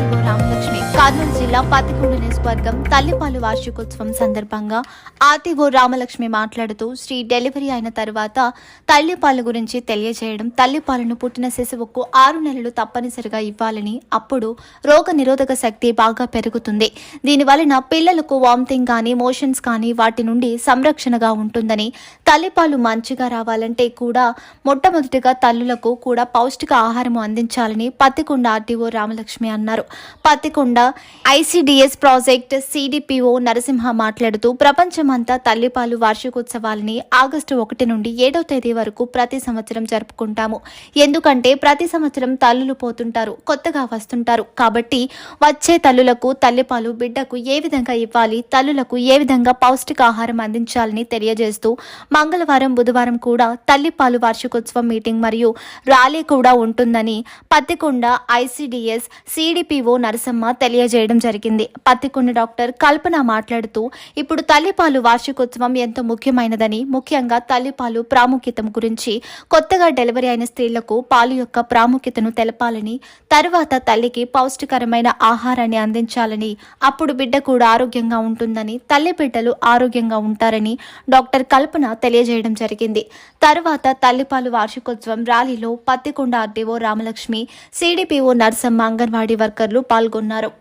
RTO Ramalakshmi Kurnool జిల్లా పత్తికొండ నియోజకవర్గం తల్లిపాలు వార్షికోత్సవం సందర్భంగా ఆర్టీఓ రామలక్ష్మి మాట్లాడుతూ శ్రీ డెలివరీ అయిన తర్వాత తల్లిపాలు గురించి తెలియజేయడం, తల్లిపాలను పుట్టిన శిశువుకు 6 నెలలు తప్పనిసరిగా ఇవ్వాలని, అప్పుడు రోగ నిరోధక శక్తి బాగా పెరుగుతుంది. దీనివలన పిల్లలకు వామిటింగ్ కానీ మోషన్స్ కానీ వాటి నుండి సంరక్షణగా ఉంటుందని, తల్లిపాలు మంచిగా రావాలంటే కూడా మొట్టమొదటిగా తల్లులకు కూడా పౌష్టిక ఆహారం అందించాలని పత్తికొండ ఆర్టీఓ రామలక్ష్మి అన్నారు. Pattikonda ICDS project CDPO Narasimha మాట్లాడుతూ ప్రపంచమంతా తల్లిపాలు వార్షికోత్సవాలని ఆగస్టు 1 నుండి 7వ తేదీ వరకు ప్రతి సంవత్సరం జరుపుకుంటాము. ఎందుకంటే ప్రతి సంవత్సరం తల్లులు పోతుంటారు, కొత్తగా వస్తుంటారు. కాబట్టి వచ్చే తల్లులకు తల్లిపాలు బిడ్డకు ఏ విధంగా ఇవ్వాలి, తల్లులకు ఏ విధంగా పౌష్టికాహారం అందించాలని తెలియజేస్తూ మంగళవారం, బుధవారం కూడా తల్లిపాలు వార్షికోత్సవం మీటింగ్ మరియు ర్యాలీ కూడా ఉంటుందని పత్తికొండ ICDS CDPO నరసమ్మ తెలియజేయడం జరిగింది. పత్తికొండ డాక్టర్ కల్పన మాట్లాడుతూ ఇప్పుడు తల్లిపాలు వార్షికోత్సవం ఎంతో ముఖ్యమైనదని, ముఖ్యంగా తల్లిపాలు ప్రాముఖ్యత గురించి, కొత్తగా డెలివరీ అయిన స్త్రీలకు పాలు యొక్క ప్రాముఖ్యతను తెలపాలని, తర్వాత తల్లికి పౌష్టికరమైన ఆహారాన్ని అందించాలని, అప్పుడు బిడ్డ కూడా ఆరోగ్యంగా ఉంటుందని, తల్లి బిడ్డలు ఆరోగ్యంగా ఉంటారని డాక్టర్ కల్పన తెలియజేయడం జరిగింది. తర్వాత తల్లిపాలు వార్షికోత్సవం ర్యాలీలో పత్తికొండ ఆర్టీఓ రామలక్ష్మి, CDPO నర్సమ్మ, అంగన్వాడీ వర్కర్లు పాల్గొన్నారు.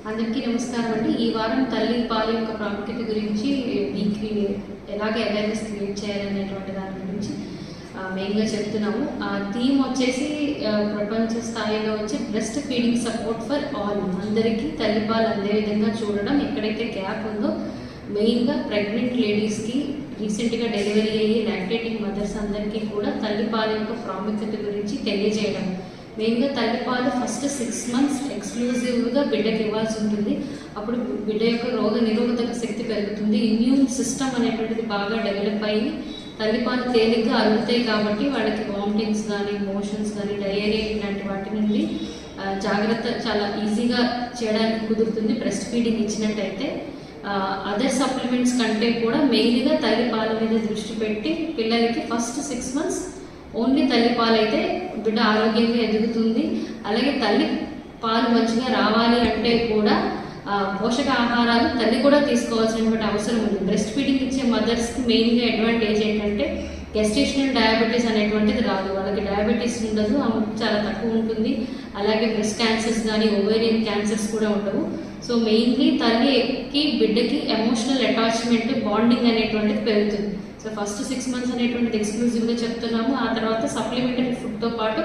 అందరికీ నమస్కారం అండి. ఈ వారం తల్లి పాలు యొక్క ప్రాముఖ్యత గురించి వీక్లీ ఎలాగ అవేర్నెస్ క్రియేట్ చేయాలనేటువంటి దాని గురించి మెయిన్గా చెప్తున్నాము. ఆ థీమ్ వచ్చేసి ప్రపంచ స్థాయిలో వచ్చి breast feeding support for all, అందరికీ తల్లిపాలు అందే విధంగా చూడడం. ఎక్కడైతే గ్యాప్ ఉందో మెయిన్గా ప్రెగ్నెంట్ లేడీస్కి, రీసెంట్గా డెలివరీ అయ్యి లాక్టేటింగ్ మదర్స్ అందరికీ కూడా తల్లిపాల యొక్క ప్రాముఖ్యత గురించి తెలియజేయడం. మెయిన్గా తల్లిపాలు ఫస్ట్ 6 months ఎక్స్క్లూజివ్గా బిడ్డకి ఇవ్వాల్సి ఉంటుంది. అప్పుడు బిడ్డ యొక్క రోగ నిరోధక శక్తి పెరుగుతుంది, ఇమ్యూన్ సిస్టమ్ అనేటువంటిది బాగా డెవలప్ అయ్యి తల్లిపాలు తేలిగ్గా అరుగుతాయి. కాబట్టి వాళ్ళకి వామిటింగ్స్ కానీ, మోషన్స్ కానీ, డయేరియా ఇలాంటి వాటి నుండి జాగ్రత్త చాలా ఈజీగా చేయడానికి కుదురుతుంది బ్రెస్ట్ ఫీడింగ్ ఇచ్చినట్టయితే. అదర్ సప్లిమెంట్స్ కంటే కూడా మెయిన్గా తల్లిపాల మీద దృష్టి పెట్టి పిల్లలకి ఫస్ట్ 6 months ఓన్లీ తల్లిపాలు అయితే బిడ్డ ఆరోగ్యంగా ఎదుగుతుంది. అలాగే తల్లి పాలు మంచిగా రావాలి అంటే కూడా పోషక ఆహారాలు తల్లి కూడా తీసుకోవాల్సినటువంటి అవసరం ఉంది. బ్రెస్ట్ ఫీడింగ్ ఇచ్చే మదర్స్కి మెయిన్గా అడ్వాంటేజ్ ఏంటంటే గెస్టేషనల్ డయాబెటీస్ అనేటువంటిది రాదు, వాళ్ళకి డయాబెటీస్ ఉండదు, చాలా తక్కువ ఉంటుంది. అలాగే బ్రెస్ట్ క్యాన్సర్స్ కానీ, ఓవేరియన్ క్యాన్సర్స్ కూడా ఉండవు. సో మెయిన్లీ తల్లికి బిడ్డకి ఎమోషనల్ అటాచ్మెంట్, బాండింగ్ అనేటువంటిది పెరుగుతుంది. సో ఫస్ట్ 6 months అనేటువంటిది ఎక్స్క్లూజివ్గా చెప్తున్నాము. ఆ తర్వాత సప్లిమెంటరీ ఫుడ్తో పాటు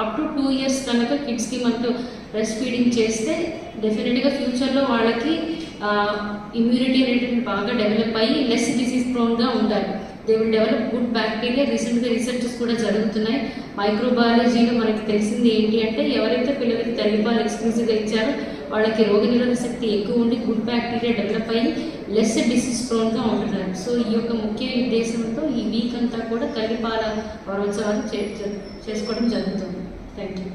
అప్ టు 2 years కనుక కిడ్స్కి మనకు బ్రెస్ట్ ఫీడింగ్ చేస్తే డెఫినెట్గా ఫ్యూచర్లో వాళ్ళకి ఇమ్యూనిటీ అనేటువంటి బాగా డెవలప్ అయ్యి లెస్ డిసీజ్ ప్రోన్గా ఉంటారు. They will develop good bacteria. రీసెంట్గా రీసెర్చెస్ కూడా జరుగుతున్నాయి. మైక్రోబయాలజీలో మనకి తెలిసింది ఏంటి అంటే ఎవరైతే పిల్లలకి తల్లిపాలు ఎక్స్క్లూజివ్గా ఇచ్చారో వాళ్ళకి రోగనిరోధక శక్తి ఎక్కువ ఉండి గుడ్ బ్యాక్టీరియా డెవలప్ అయ్యి లెస్ డిసీజ్ ప్రోన్గా ఉంటున్నారు. సో ఈ యొక్క ముఖ్య ఉద్దేశంతో ఈ వీక్ అంతా కూడా తల్లిపాల వారోత్సవాలు చేసుకోవడం జరుగుతుంది. Thank you.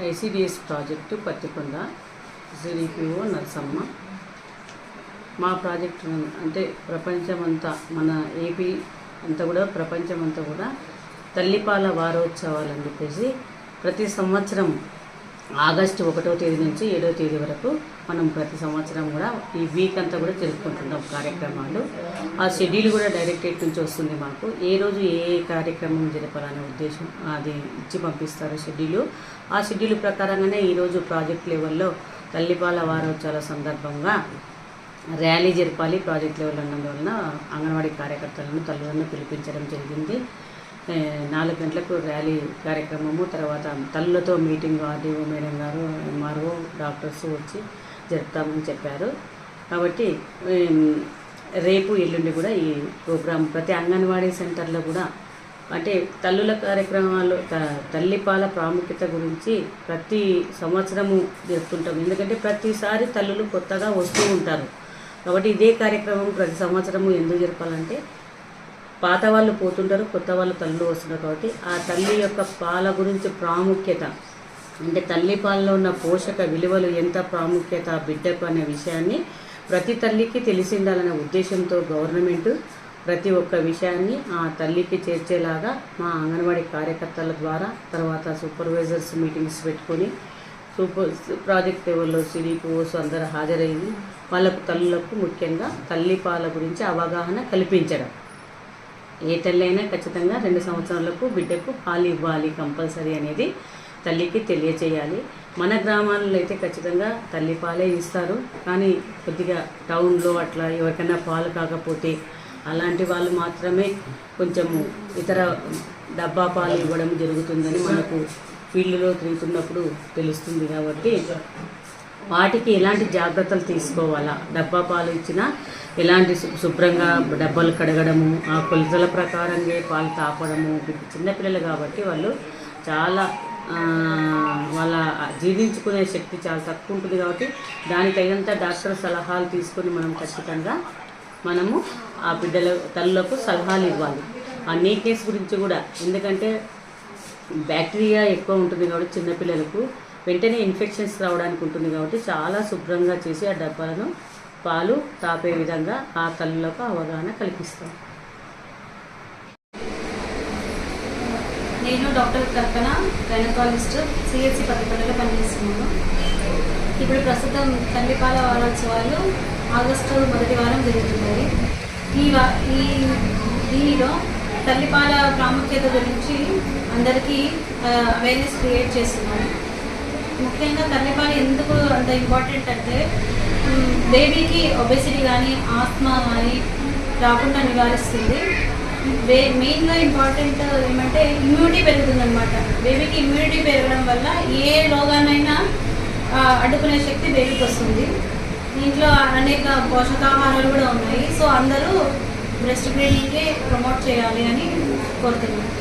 ICDS project Pattikonda, CDPO Narasamma. మా ప్రాజెక్టు అంటే ప్రపంచమంతా, మన ఏపీ అంతా కూడా, ప్రపంచమంతా కూడా తల్లిపాల వారోత్సవాలు అని చెప్పేసి ప్రతి సంవత్సరం ఆగస్టు 1వ తేదీ నుంచి 7వ తేదీ వరకు మనం ప్రతి సంవత్సరం కూడా ఈ వీక్ అంతా కూడా జరుపుకుంటున్నాం కార్యక్రమాలు. ఆ షెడ్యూల్ కూడా డైరెక్టరేట్ నుంచి వస్తుంది మాకు. ఏ రోజు ఏ కార్యక్రమం జరపాలనే ఉద్దేశం అది ఇచ్చి పంపిస్తారు షెడ్యూలు. ఆ షెడ్యూల్ ప్రకారంగానే ఈరోజు ప్రాజెక్ట్ లెవెల్లో తల్లిపాల వారోత్సవాల సందర్భంగా ర్యాలీ జరపాలి. ప్రాజెక్ట్ లెవెల్ ఉన్నందువలన అంగన్వాడీ కార్యకర్తలను తల్లులను పిలిపించడం జరిగింది. 4 గంటలకు ర్యాలీ కార్యక్రమము, తర్వాత తల్లులతో మీటింగ్ ఆర్డీఓ మేడం గారు, MRO, డాక్టర్స్ వచ్చి జరుపుతామని చెప్పారు. కాబట్టి రేపు ఎల్లుండి కూడా ఈ ప్రోగ్రాం ప్రతి అంగన్వాడీ సెంటర్లో కూడా అంటే తల్లుల కార్యక్రమాలు తల్లిపాల ప్రాముఖ్యత గురించి ప్రతి సంవత్సరము జరుపుతుంటాం. ఎందుకంటే ప్రతిసారి తల్లులు కొత్తగా వస్తూ ఉంటారు కాబట్టి ఇదే కార్యక్రమం ప్రతి సంవత్సరము ఎందుకు జరపాలంటే పాత వాళ్ళు పోతుంటారు, కొత్త వాళ్ళు తల్లులు వస్తున్నారు కాబట్టి ఆ తల్లి యొక్క పాల గురించి ప్రాముఖ్యత, అంటే తల్లి పాలలో ఉన్న పోషక విలువలు ఎంత ప్రాముఖ్యత బిడ్డకు అనే విషయాన్ని ప్రతి తల్లికి తెలిసి ఉండాలనే ఉద్దేశంతో గవర్నమెంట్ ప్రతి ఒక్క విషయాన్ని ఆ తల్లికి చేర్చేలాగా మా అంగన్వాడీ కార్యకర్తల ద్వారా, తర్వాత సూపర్వైజర్స్ మీటింగ్స్ పెట్టుకొని ప్రాజెక్ట్ లెవెల్లో సిడిపిఓస్ అందరూ హాజరయ్యి వాళ్ళకు తల్లులకు ముఖ్యంగా తల్లిపాల గురించి అవగాహన కల్పించడం. ఏ తల్లి అయినా ఖచ్చితంగా 2 సంవత్సరాలకు బిడ్డకు పాలు ఇవ్వాలి కంపల్సరీ అనేది తల్లికి తెలియచేయాలి. మన గ్రామాల్లో అయితే ఖచ్చితంగా తల్లిపాలే ఇస్తారు, కానీ కొద్దిగా టౌన్లో అట్లా ఎవరికైనా పాలు కాకపోతే అలాంటి వాళ్ళు మాత్రమే కొంచెము ఇతర డబ్బా పాలు ఇవ్వడం జరుగుతుందని మనకు ఫీల్డ్లో తిరుగుతున్నప్పుడు తెలుస్తుంది. కాబట్టి వాటికి ఎలాంటి జాగ్రత్తలు తీసుకోవాలా, డబ్బా పాలు ఇచ్చినా ఎలాంటి శుభ్రంగా డబ్బాలు కడగడము, ఆ కొలతల ప్రకారంగా పాలు తాపడము. చిన్నపిల్లలు కాబట్టి వాళ్ళు చాలా వాళ్ళ జీర్ణించుకునే శక్తి చాలా తక్కువ ఉంటుంది కాబట్టి దానికి తగినంత డాక్టర్ సలహాలు తీసుకొని మనం ఖచ్చితంగా మనము ఆ బిడ్డల తల్లులకు సలహాలు ఇవ్వాలి. ఆ నీట్నెస్ గురించి కూడా, ఎందుకంటే బ్యాక్టీరియా ఎక్కువ ఉంటుంది కాబట్టి చిన్నపిల్లలకు వెంటనే ఇన్ఫెక్షన్స్ రావడానికి ఉంటుంది కాబట్టి చాలా శుభ్రంగా చేసి ఆ డబ్బాలను పాలు తాపే విధంగా ఆ తల్లులకు అవగాహన కల్పిస్తాం. నేను డాక్టర్ కల్పన, గైనకాలజిస్ట్, సిఎస్సి పత్తిపల్లిలో పనిచేస్తున్నాను. ఇప్పుడు ప్రస్తుతం తల్లిపాల వారోత్సవాలు ఆగస్టు 1వ వారం జరుగుతున్నాయి. దీనిలో తల్లిపాల ప్రాముఖ్యత గురించి అందరికీ అవేర్నెస్ క్రియేట్ చేస్తున్నాను. ముఖ్యంగా తల్లిపాలు ఎందుకు అంత ఇంపార్టెంట్ అంటే బేబీకి ఒబెసిటీ కానీ ఆస్మా కానీ రాకుండా నివారిస్తుంది. మెయిన్గా ఇంపార్టెంట్ ఏమంటే ఇమ్యూనిటీ పెరుగుతుంది అనమాట. బేబీకి ఇమ్యూనిటీ పెరగడం వల్ల ఏ రోగాన్నైనా అడ్డుకునే శక్తి బేబీకి వస్తుంది. దీంట్లో అనేక పోషకాహారాలు కూడా ఉన్నాయి. సో అందరూ బ్రెస్ట్ ఫీడింగ్కి ప్రమోట్ చేయాలి అని కోరుతున్నాను.